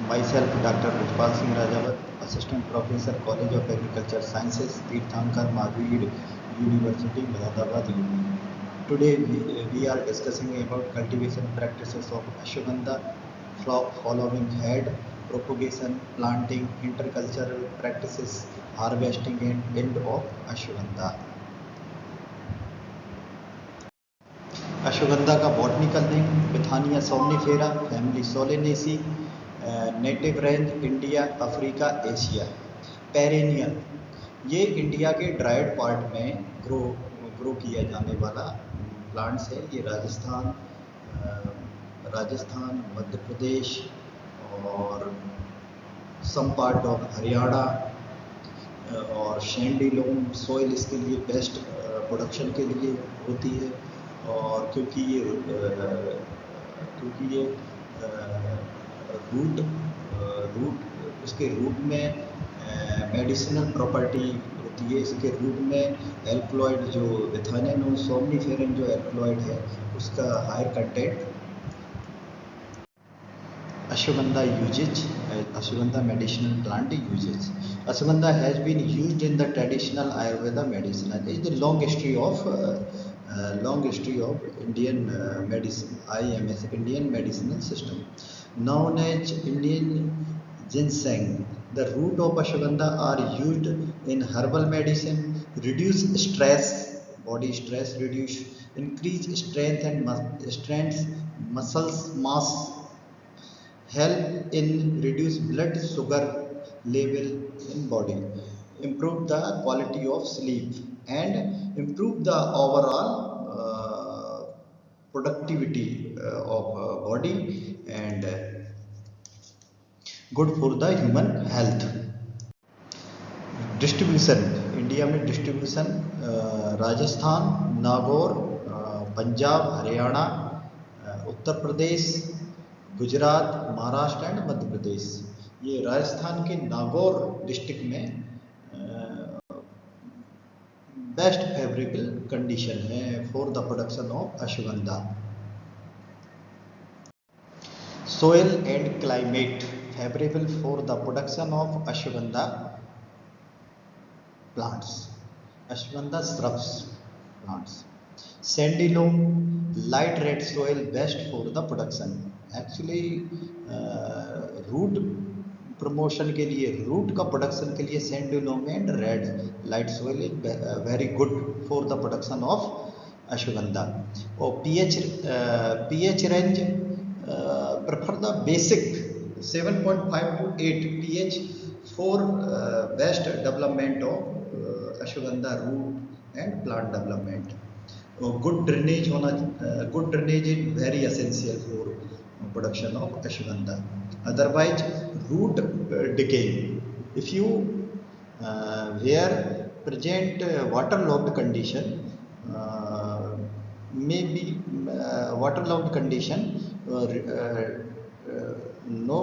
Myself, Dr. Rajpal Singh Rajawat, Assistant Professor, College of Agriculture Sciences, Tirthankar Mahavir University, Moradabad, UP. Today we are discussing about cultivation practices of ashwagandha, following head, propagation, planting, intercultural practices, harvesting and end of ashwagandha. Ashwagandha का botanical name Withania somnifera, family Solanaceae, native range India, Africa, Asia. Perennial, ये India के dried part में grow किया जाने वाला plants है। ये राजस्थान, मध्य प्रदेश और सम पार्ट ऑफ हरियाणा और शैंडी लोम सॉइल इसके लिए बेस्ट प्रोडक्शन के लिए होती है। और क्योंकि ये रूट इसके रूट में मेडिसिनल प्रॉपर्टी होती है। इसके रूट में एल्कलॉइड जो बिथानिया सोमनिफेरन जो एल्कलॉइड है उसका higher content. Ashwagandha usage, ashwagandha medicinal plant usage. Ashwagandha has been used in the traditional Ayurveda medicine. It is the long history of Indian medicine, IMS, Indian medicinal system, known as Indian ginseng. The root of ashwagandha are used in herbal medicine, reduce stress, body stress, reduce, increase strength and muscles mass, help in reduce blood sugar level in body, improve the quality of sleep and improve the overall productivity of body and good for the human health. Distribution India में distribution Rajasthan, Nagaur, Punjab, Haryana, Uttar Pradesh, Gujarat, Maharashtra and Madhya Pradesh. ये राजस्थान के Nagaur district में best favourable condition है for the production of ashwagandha. Soil and climate favourable for the production of ashwagandha plants, ashwagandha shrubs plants. Sandy loam, light red soil best for the production. Actually root promotion के लिए, root का production के लिए sandy loam and red light soil is very good for the production of ashwagandha. और pH range prefer the basic 7.5 to 8 pH for best development of ashwagandha root and plant development. Good drainage is very essential for production of ashwagandha. Otherwise root decay. If you where present waterlogged condition, maybe waterlogged condition, no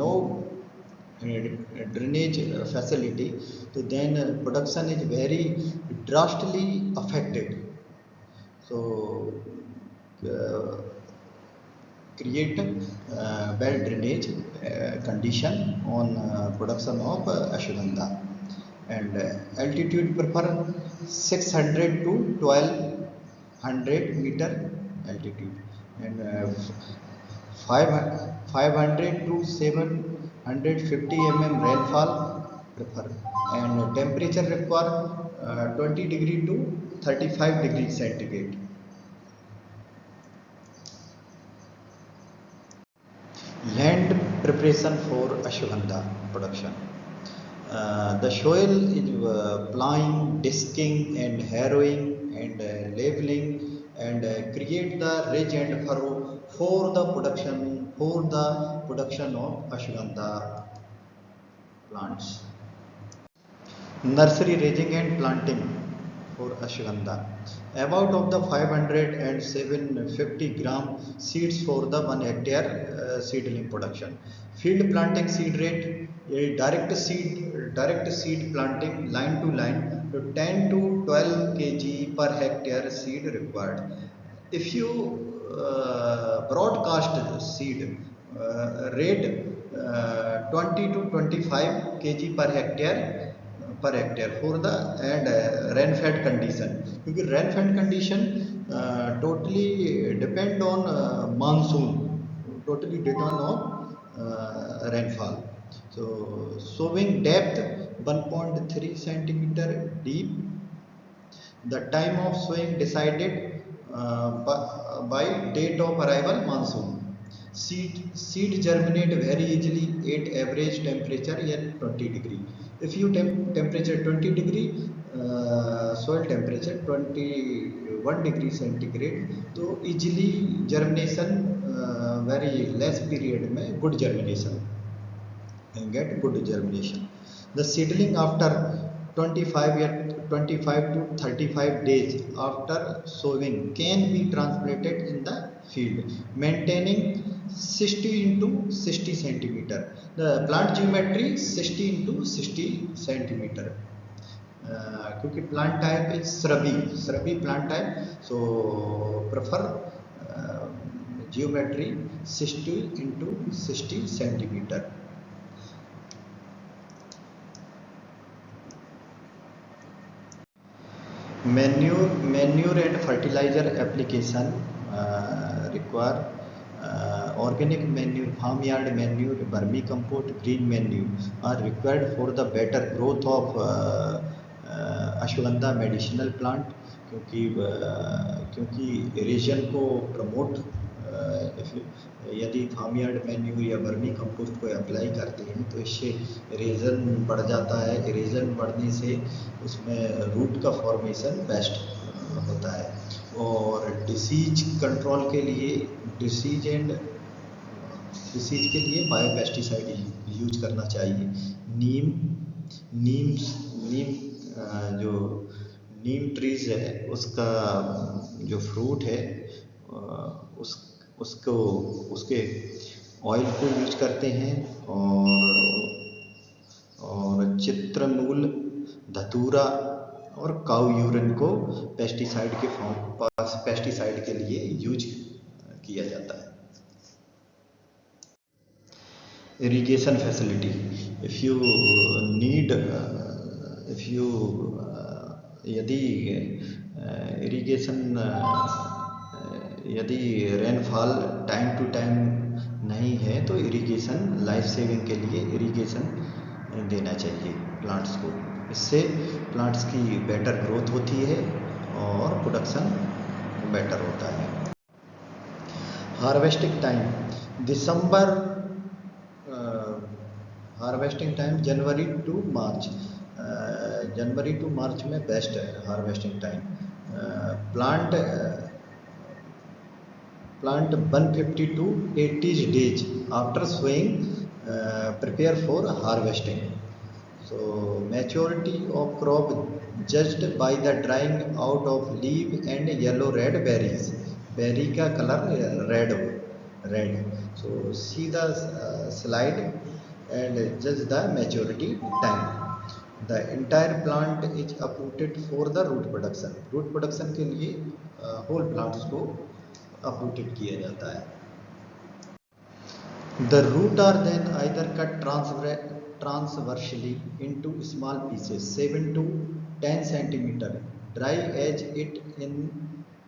no drainage facility, so then production is very drastically affected. So create well drainage condition on production of ashwagandha. And altitude prefer 600 to 1200 meter altitude, and 500 to 750 mm rainfall prefer, and temperature require 20 degree to 35 degree centigrade. Land preparation for ashwagandha production. The soil is plowing, disking and harrowing and leveling and create the ridge and furrow for the production of ashwagandha plants. Nursery raising and planting for ashwagandha. About of the 500 and 750 gram seeds for the 1 hectare seedling production. Field planting seed rate, direct seed planting line to line, to 10 to 12 kg per hectare seed required. If you broadcast seed rate 20 to 25 kg per hectare for the and rain-fed condition, क्योंकि rain-fed condition totally depend on monsoon, totally depend on rainfall. So sowing depth 1.3 centimeter deep. The time of sowing decided by date of arrival monsoon. Seed germinate very easily at average temperature at 20 degree. If you temperature 20 degree, soil temperature 21 degree centigrade, तो easily germination very less period में good germination and get good germination. The seedling after 25 to 35 days after sowing can be transplanted in the field, maintaining 60 into 60 centimeter. The plant geometry 60 into 60 centimeter. क्योंकि plant type is shrubby plant type, so prefer geometry 60 into 60 centimeter. Manure and fertilizer application require organic manure, farmyard manure, vermicompost, green manure are required for the better growth of ashwagandha medicinal plant, क्योंकि इरेजन को promote यदि farmyard manure या vermi compost को apply करते हैं तो इससे इरेजन बढ़ जाता है। इरेजन बढ़ने से उसमें रूट का फॉर्मेशन बेस्ट होता है। और डिसीज कंट्रोल के लिए डिसीज के लिए बायो पेस्टिसाइड यूज करना चाहिए। नीम ट्रीज है उसका जो फ्रूट है उसके ऑयल को यूज करते हैं। और चित्रमूल, धतूरा और काऊ यूरिन को पेस्टिसाइड के लिए यूज किया जाता है। इरिगेशन फैसिलिटी, यदि रेनफॉल टाइम टू टाइम नहीं है तो इरिगेशन लाइफ सेविंग के लिए इरिगेशन देना चाहिए प्लांट्स को। इससे प्लांट्स की बेटर ग्रोथ होती है और प्रोडक्शन बेटर होता है। हार्वेस्टिंग टाइम जनवरी टू मार्च में बेस्ट है harvesting time. Plant 150 to 80 days after sowing prepare for harvesting. So maturity of crop judged by the drying out of leaf and yellow red berries. Berry का color red. So see the slide and judge the maturity time. The entire plant is uprooted for the root production. Root production के लिए whole plants को uprooted किया जाता है। The root are then either cut transversely into small pieces 7 to 10 centimeter, dry as it in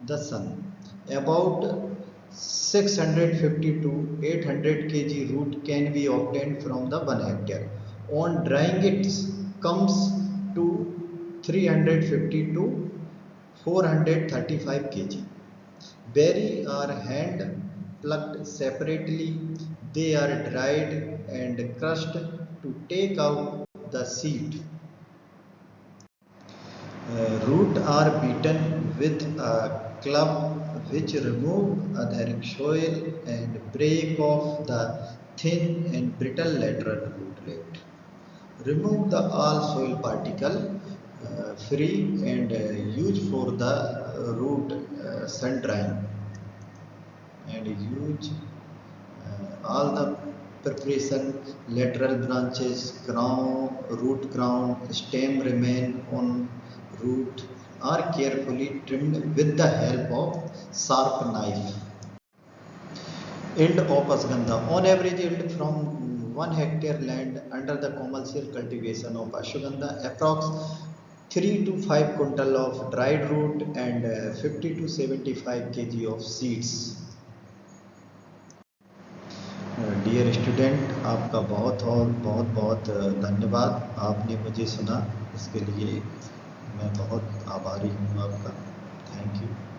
the sun. About 650 to 800 kg root can be obtained from the 1 hectare. On drying it comes to 350 to 435 kg. Berries are hand plucked separately. They are dried and crushed to take out the seed. Root are beaten with a club which remove adhering soil and break off the thin and brittle lateral rootlet. Remove the all soil particle free and use for the root sun drying, and use all the preparation lateral branches, root crown, stem remain on root are carefully trimmed with the help of sharp knife. Yield of ashwagandha. On average, yield from 1 hectare land under the commercial cultivation of ashwagandha, approx 3 to 5 quintal of dried root and 50 to 75 kg of seeds. Dear student, आपका बहुत धन्यवाद। आपने मुझे सुना, इसके लिए मैं बहुत आभारी हूँ आपका। Thank you.